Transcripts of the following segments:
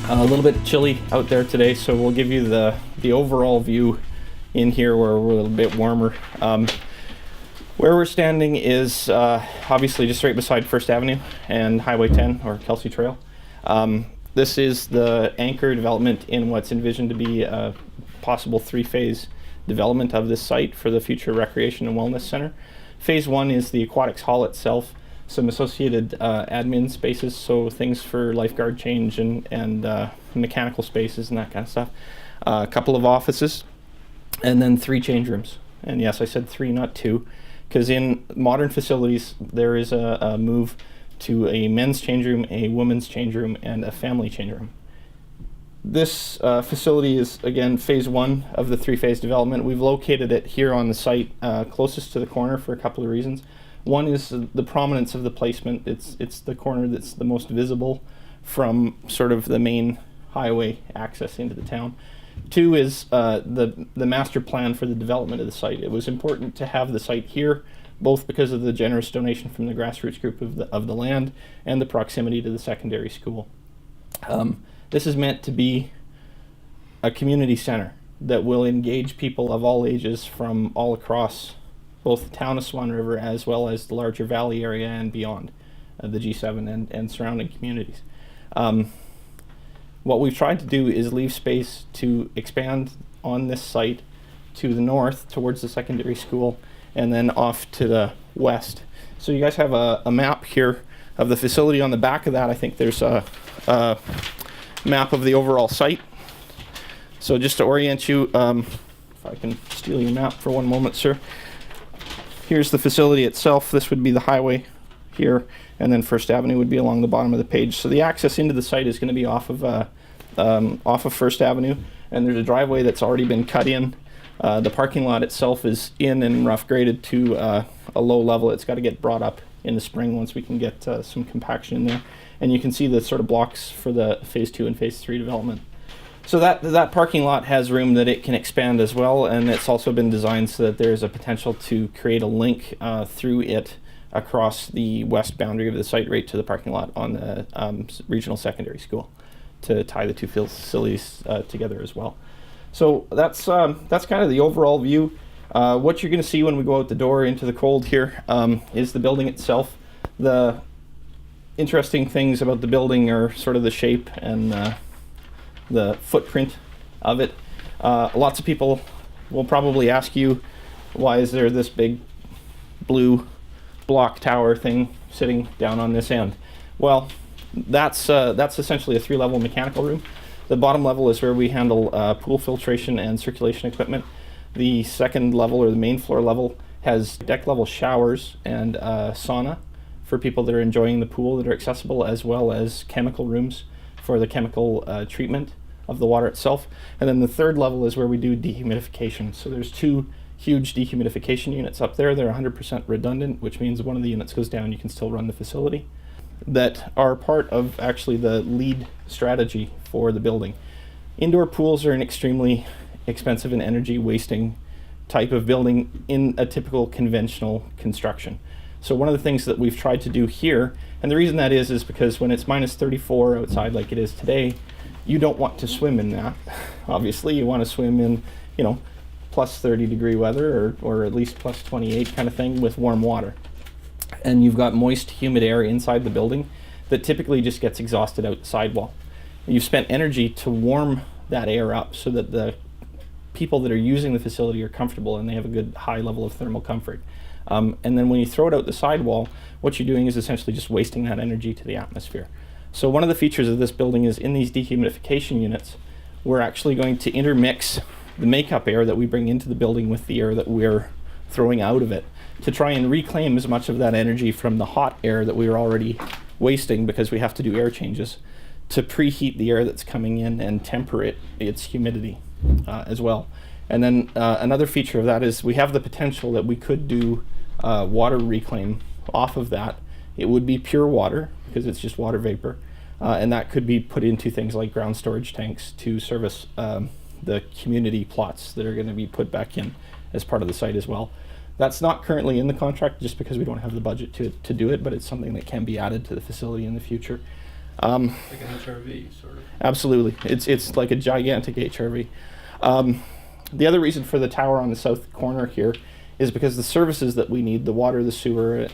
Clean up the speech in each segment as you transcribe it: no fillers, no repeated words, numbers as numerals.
A little bit chilly out there today, so we'll give you the overall view in here where we're a little bit warmer. Where we're standing is obviously just right beside First Avenue and Highway 10 or Kelsey Trail. This is the anchor development in what's envisioned to be a possible three-phase development of this site for the future recreation and wellness center. Phase one is the aquatics hall itself, some associated admin spaces, so things for lifeguard change and mechanical spaces and that kind of stuff. A couple of offices, and then 3 change rooms. And yes, I said 3, not 2, because in modern facilities there is a move to a men's change room, a women's change room, and a family change room. This facility is, again, phase one of the 3-phase development. We've located it here on the site closest to the corner for a couple of reasons. One is the prominence of the placement. It's the corner that's the most visible from sort of the main highway access into the town. 2 is the master plan for the development of the site. It was important to have the site here, both because of the generous donation from the grassroots group of the land and the proximity to the secondary school. This is meant to be a community center that will engage people of all ages from all across both the town of Swan River as well as the larger valley area and beyond, the G7 and surrounding communities. What we've tried to do is leave space to expand on this site to the north towards the secondary school and then off to the west. So you guys have a map here of the facility. On the back of that, I think there's a map of the overall site. So just to orient you, if I can steal your map for one moment, sir. Here's the facility itself. This would be the highway here, and then First Avenue would be along the bottom of the page. So the access into the site is going to be off of First Avenue, and there's a driveway that's already been cut in. The parking lot itself is in and rough graded to a low level. It's got to get brought up in the spring once we can get some compaction in there. And you can see the sort of blocks for the phase 2 and phase 3 development. So that parking lot has room that it can expand as well, and it's also been designed so that there's a potential to create a link through it across the west boundary of the site right to the parking lot on the regional secondary school to tie the 2 facilities together as well. So that's kind of the overall view. What you're going to see when we go out the door into the cold here is the building itself. The interesting things about the building are sort of the shape and the footprint of it. Lots of people will probably ask you, why is there this big blue block tower thing sitting down on this end? Well, that's essentially a 3-level mechanical room. The bottom level is where we handle pool filtration and circulation equipment. The second level, or the main floor level, has deck level showers and sauna for people that are enjoying the pool that are accessible, as well as chemical rooms for the chemical treatment of the water itself. And then the third level is where we do dehumidification. So there's 2 huge dehumidification units up there. They're 100% redundant, which means one of the units goes down, you can still run the facility, that are part of actually the lead strategy for the building. Indoor pools are an extremely expensive and energy wasting type of building in a typical conventional construction. So one of the things that we've tried to do here, and the reason that is because when it's minus 34 outside like it is today, you don't want to swim in that. Obviously, you want to swim in, plus 30 degree weather or at least plus 28 kind of thing with warm water. And you've got moist, humid air inside the building that typically just gets exhausted out the sidewall. You've spent energy to warm that air up so that the people that are using the facility are comfortable and they have a good high level of thermal comfort. And then when you throw it out the sidewall, what you're doing is essentially just wasting that energy to the atmosphere. So one of the features of this building is in these dehumidification units, we're actually going to intermix the makeup air that we bring into the building with the air that we're throwing out of it to try and reclaim as much of that energy from the hot air that we were already wasting because we have to do air changes, to preheat the air that's coming in and temper its humidity as well. And then another feature of that is we have the potential that we could do water reclaim off of that. It would be pure water because it's just water vapor, and that could be put into things like ground storage tanks to service the community plots that are going to be put back in as part of the site as well. That's not currently in the contract just because we don't have the budget to do it, but it's something that can be added to the facility in the future. Like an HRV, sort of. Absolutely. It's like a gigantic HRV. The other reason for the tower on the south corner here is because the services that we need, the water, the sewer,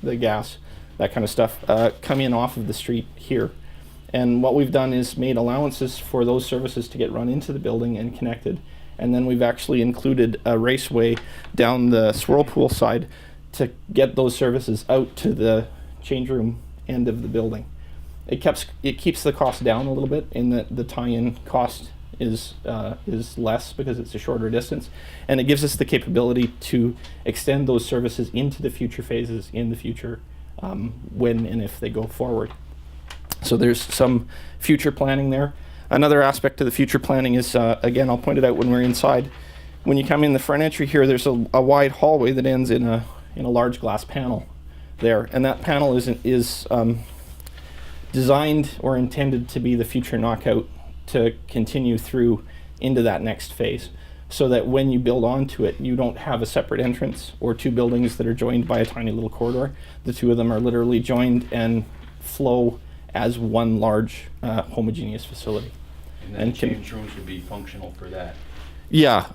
the gas, that kind of stuff, come in off of the street here. And what we've done is made allowances for those services to get run into the building and connected. And then we've actually included a raceway down the swirl pool side to get those services out to the change room end of the building. It keeps the cost down a little bit in that the tie-in cost is less because it's a shorter distance, and it gives us the capability to extend those services into the future phases in the future when and if they go forward. So there's some future planning there. Another aspect of the future planning is, again, I'll point it out when we're inside. When you come in the front entry here, there's a wide hallway that ends in a large glass panel there, and that panel is designed or intended to be the future knockout to continue through into that next phase, so that when you build onto it, you don't have a separate entrance or two buildings that are joined by a tiny little corridor. The two of them are literally joined and flow as one large homogeneous facility. And change rooms would be functional for that. Yeah,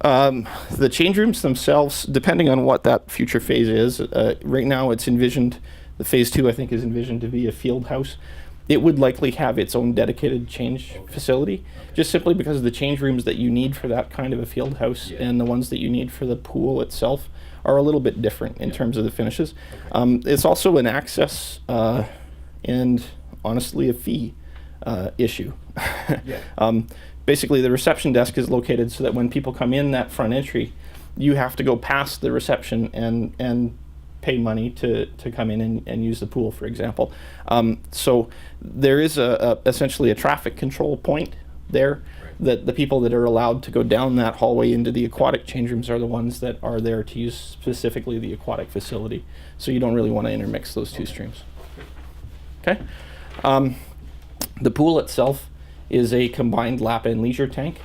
the change rooms themselves, depending on what that future phase is, right now it's envisioned, the phase 2 I think is envisioned to be a field house. It would likely have its own dedicated change facility, just simply because of the change rooms that you need for that kind of a field house and the ones that you need for the pool itself are a little bit different in terms of the finishes. It's also an access and honestly a fee issue. Basically the reception desk is located so that when people come in that front entry, you have to go past the reception and pay money to come in and use the pool, for example. So there is essentially a traffic control point there, that the people that are allowed to go down that hallway into the aquatic change rooms are the ones that are there to use specifically the aquatic facility. So you don't really want to intermix those two streams. Okay. The pool itself is a combined lap and leisure tank.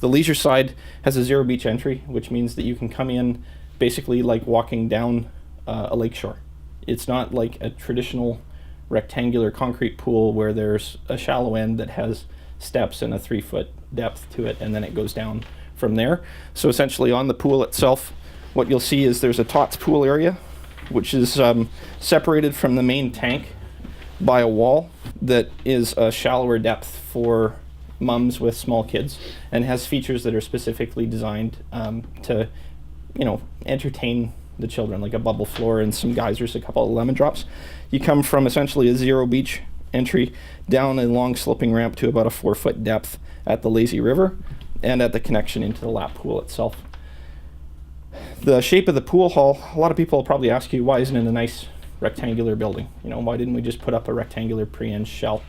The leisure side has a zero beach entry, which means that you can come in basically like walking down a lakeshore. It's not like a traditional rectangular concrete pool where there's a shallow end that has steps and a 3-foot depth to it, and then it goes down from there. So essentially on the pool itself, what you'll see is there's a tots pool area, which is separated from the main tank by a wall that is a shallower depth for mums with small kids, and has features that are specifically designed to, entertain the children, like a bubble floor and some geysers, a couple of lemon drops. You come from essentially a zero beach entry down a long sloping ramp to about a 4-foot depth at the lazy river and at the connection into the lap pool itself. The shape of the pool hall, a lot of people will probably ask you, why isn't it a nice rectangular building? Why didn't we just put up a rectangular pre-eng shell?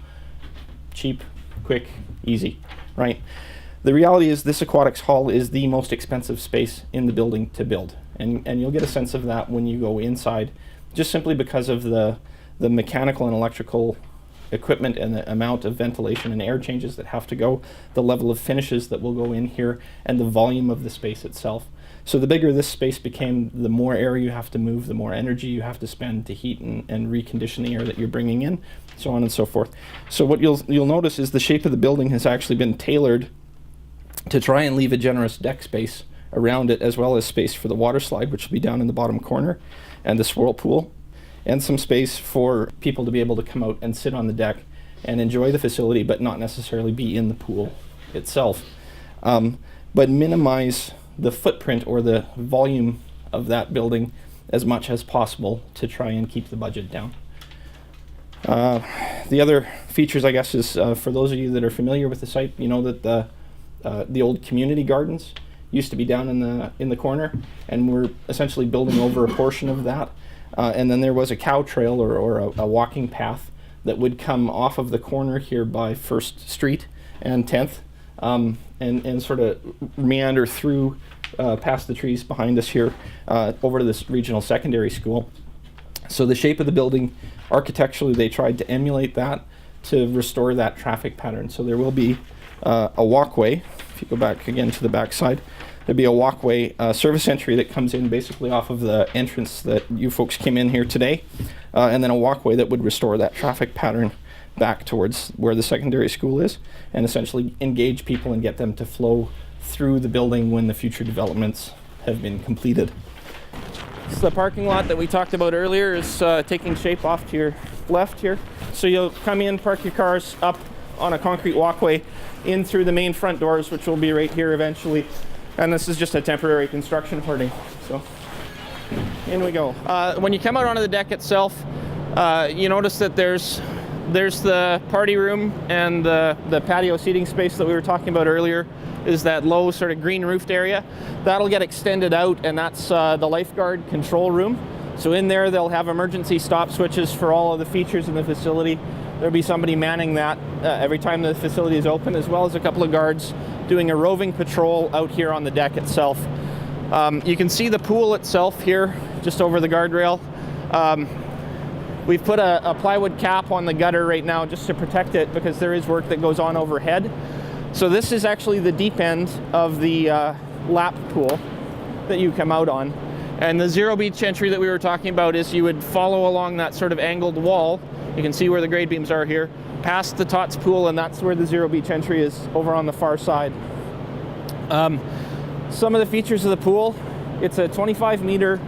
Cheap, quick, easy, right? The reality is this aquatics hall is the most expensive space in the building to build. And you'll get a sense of that when you go inside, just simply because of the mechanical and electrical equipment and the amount of ventilation and air changes that have to go, the level of finishes that will go in here, and the volume of the space itself. So the bigger this space became, the more air you have to move, the more energy you have to spend to heat and recondition the air that you're bringing in, so on and so forth. So what you'll notice is the shape of the building has actually been tailored to try and leave a generous deck space around it, as well as space for the water slide, which will be down in the bottom corner, and the swirl pool, and some space for people to be able to come out and sit on the deck and enjoy the facility, but not necessarily be in the pool itself. But minimize the footprint or the volume of that building as much as possible to try and keep the budget down. The other features, I guess, is for those of you that are familiar with the site, you know that the old community gardens used to be down in the corner, and we're essentially building over a portion of that. And then there was a cow trail or a walking path that would come off of the corner here by 1st Street and 10th, and sort of meander through past the trees behind us here over to this regional secondary school. So the shape of the building, architecturally, they tried to emulate that to restore that traffic pattern. So there will be a walkway. If you go back again to the back side, there'll be a walkway service entry that comes in basically off of the entrance that you folks came in here today, and then a walkway that would restore that traffic pattern back towards where the secondary school is, and essentially engage people and get them to flow through the building when the future developments have been completed. So the parking lot that we talked about earlier is taking shape off to your left here. So you'll come in, park your cars up on a concrete walkway in through the main front doors, which will be right here eventually. And this is just a temporary construction hoarding. So in we go. When you come out onto the deck itself, you notice that there's the party room, and the patio seating space that we were talking about earlier is that low sort of green roofed area. That'll get extended out, and that's the lifeguard control room. So in there they'll have emergency stop switches for all of the features in the facility. There'll be somebody manning that every time the facility is open, as well as a couple of guards doing a roving patrol out here on the deck itself. You can see the pool itself here just over the guardrail. We've put a plywood cap on the gutter right now just to protect it, because there is work that goes on overhead. So this is actually the deep end of the lap pool that you come out on. And the zero beach entry that we were talking about is you would follow along that sort of angled wall. You can see where the grade beams are here, past the Tots pool, and that's where the zero beach entry is, over on the far side. Some of the features of the pool: it's a 25-meter,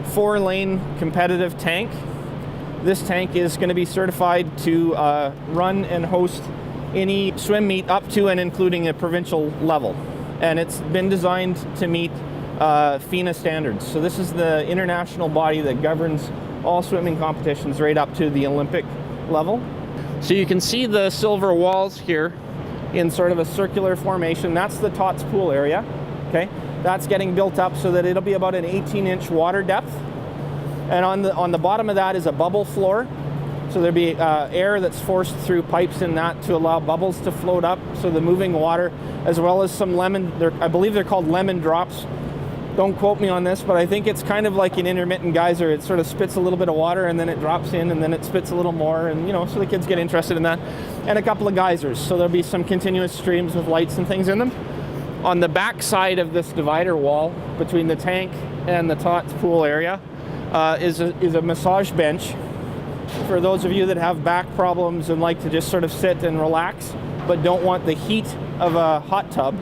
4-lane competitive tank. This tank is going to be certified to run and host any swim meet up to and including a provincial level. And it's been designed to meet FINA standards. So this is the international body that governs all swimming competitions right up to the Olympic level. So you can see the silver walls here in sort of a circular formation. That's the Tots pool area. Okay, that's getting built up so that it'll be about an 18-inch water depth. And on the bottom of that is a bubble floor. So there'll be air that's forced through pipes in that to allow bubbles to float up. So the moving water, as well as some lemon, I believe they're called lemon drops. Don't quote me on this, but I think it's kind of like an intermittent geyser. It sort of spits a little bit of water, and then it drops in, and then it spits a little more, and so the kids get interested in that. And a couple of geysers. So there'll be some continuous streams with lights and things in them. On the back side of this divider wall between the tank and the Tots pool area is a massage bench for those of you that have back problems and like to just sort of sit and relax but don't want the heat of a hot tub.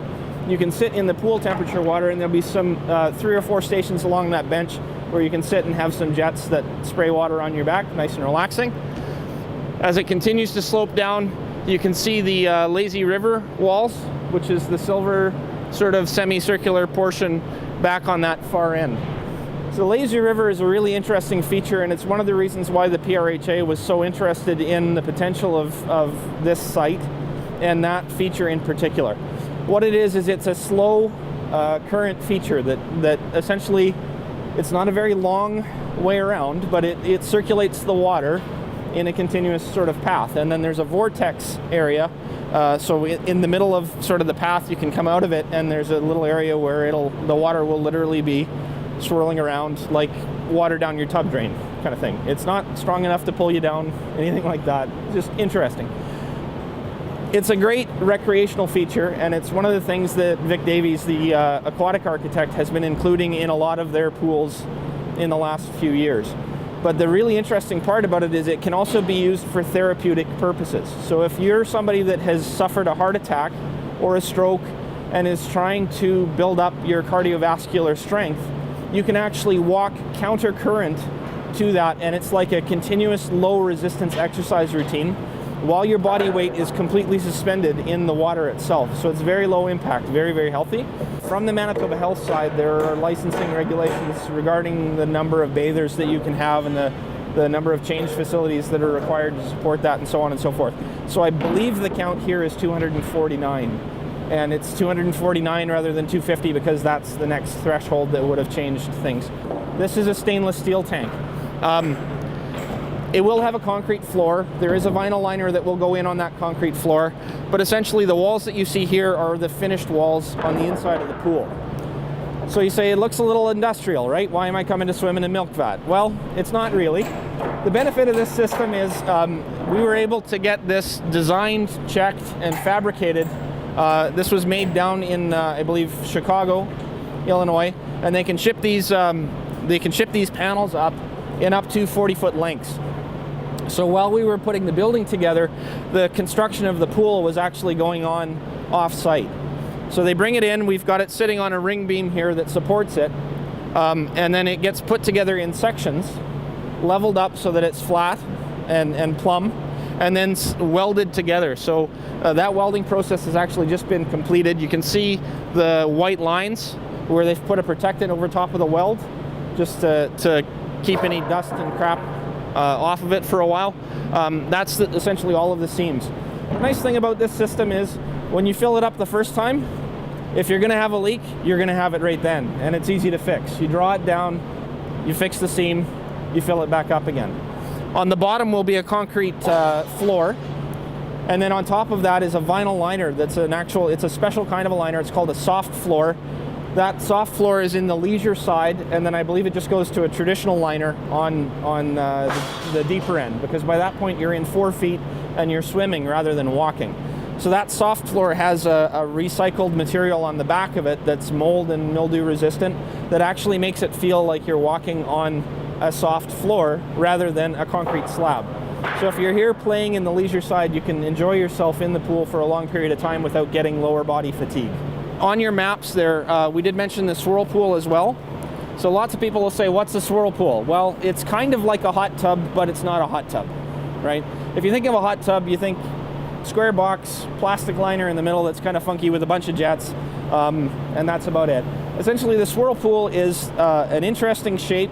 You can sit in the pool temperature water, and there'll be some 3 or 4 stations along that bench where you can sit and have some jets that spray water on your back, nice and relaxing. As it continues to slope down, you can see the lazy river walls, which is the silver sort of semicircular portion back on that far end. So the lazy river is a really interesting feature, and it's one of the reasons why the PRHA was so interested in the potential of this site and that feature in particular. What it is it's a slow current feature that essentially, it's not a very long way around, but it circulates the water in a continuous sort of path. And then there's a vortex area. So in the middle of sort of the path, you can come out of it, and there's a little area where the water will literally be swirling around like water down your tub drain kind of thing. It's not strong enough to pull you down, anything like that. Just interesting. It's a great recreational feature, and it's one of the things that Vic Davies, the aquatic architect, has been including in a lot of their pools in the last few years. But the really interesting part about it is it can also be used for therapeutic purposes. So if you're somebody that has suffered a heart attack or a stroke and is trying to build up your cardiovascular strength, you can actually walk counter current to that, and it's like a continuous low resistance exercise routine while your body weight is completely suspended in the water itself. So it's very low impact, very, very healthy. From the Manitoba Health side, there are licensing regulations regarding the number of bathers that you can have and the number of change facilities that are required to support that, and so on and so forth. So I believe the count here is 249. And it's 249 rather than 250 because that's the next threshold that would have changed things. This is a stainless steel tank. It will have a concrete floor. There is a vinyl liner that will go in on that concrete floor, but essentially the walls that you see here are the finished walls on the inside of the pool. So you say it looks a little industrial, right? Why am I coming to swim in a milk vat? Well, it's not really. The benefit of this system is we were able to get this designed, checked, and fabricated. This was made down in, I believe, Chicago, Illinois, and they can ship these panels up in up to 40-foot lengths. So while we were putting the building together, the construction of the pool was actually going on off-site. So they bring it in, we've got it sitting on a ring beam here that supports it, and then it gets put together in sections, leveled up so that it's flat and plumb, and then welded together. So that welding process has actually just been completed. You can see the white lines where they've put a protectant over top of the weld, just to keep any dust and crap off of it for a while. That's essentially all of the seams. The nice thing about this system is when you fill it up the first time, if you're going to have a leak, you're going to have it right then, and it's easy to fix. You draw it down, you fix the seam, you fill it back up again. On the bottom will be a concrete floor, and then on top of that is a vinyl liner that's it's a special kind of a liner. It's called a soft floor. That soft floor is in the leisure side, and then I believe it just goes to a traditional liner on the deeper end, because by that point you're in 4 feet and you're swimming rather than walking. So that soft floor has a recycled material on the back of it that's mold and mildew resistant that actually makes it feel like you're walking on a soft floor rather than a concrete slab. So if you're here playing in the leisure side, you can enjoy yourself in the pool for a long period of time without getting lower body fatigue. On your maps there, we did mention the swirl pool as well. So lots of people will say, what's a swirl pool? Well, it's kind of like a hot tub, but it's not a hot tub, right? If you think of a hot tub, you think square box, plastic liner in the middle that's kind of funky with a bunch of jets, and that's about it. Essentially, the swirl pool is an interesting shape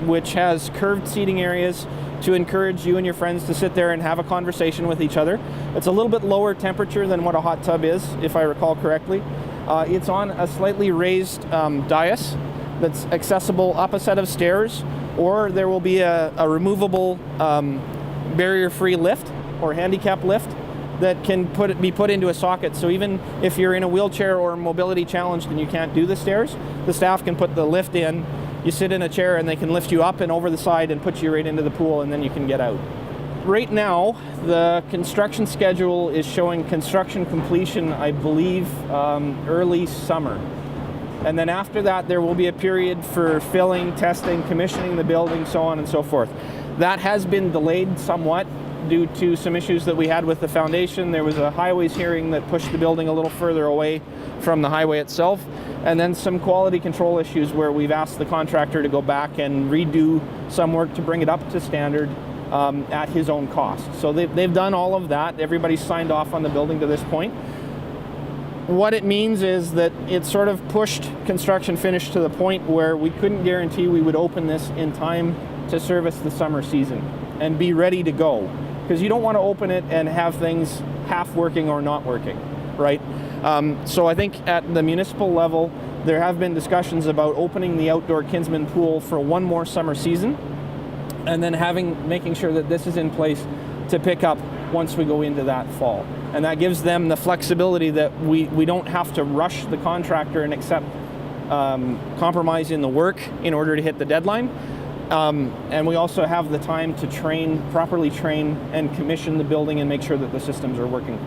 which has curved seating areas to encourage you and your friends to sit there and have a conversation with each other. It's a little bit lower temperature than what a hot tub is, if I recall correctly. It's on a slightly raised dais that's accessible up a set of stairs, or there will be a removable barrier-free lift or handicap lift that can be put into a socket. So even if you're in a wheelchair or mobility challenged and you can't do the stairs, the staff can put the lift in, you sit in a chair and they can lift you up and over the side and put you right into the pool, and then you can get out. Right now, the construction schedule is showing construction completion, I believe, early summer. And then after that, there will be a period for filling, testing, commissioning the building, so on and so forth. That has been delayed somewhat due to some issues that we had with the foundation. There was a highways hearing that pushed the building a little further away from the highway itself, and then some quality control issues where we've asked the contractor to go back and redo some work to bring it up to standard at his own cost. So they've done all of that. Everybody's signed off on the building to this point. What it means is that it sort of pushed construction finish to the point where we couldn't guarantee we would open this in time to service the summer season and be ready to go. Because you don't want to open it and have things half working or not working, right? So I think at the municipal level, there have been discussions about opening the outdoor Kinsman pool for one more summer season, and then making sure that this is in place to pick up once we go into that fall. And that gives them the flexibility that we don't have to rush the contractor and accept compromise in the work in order to hit the deadline. And we also have the time to properly train and commission the building and make sure that the systems are working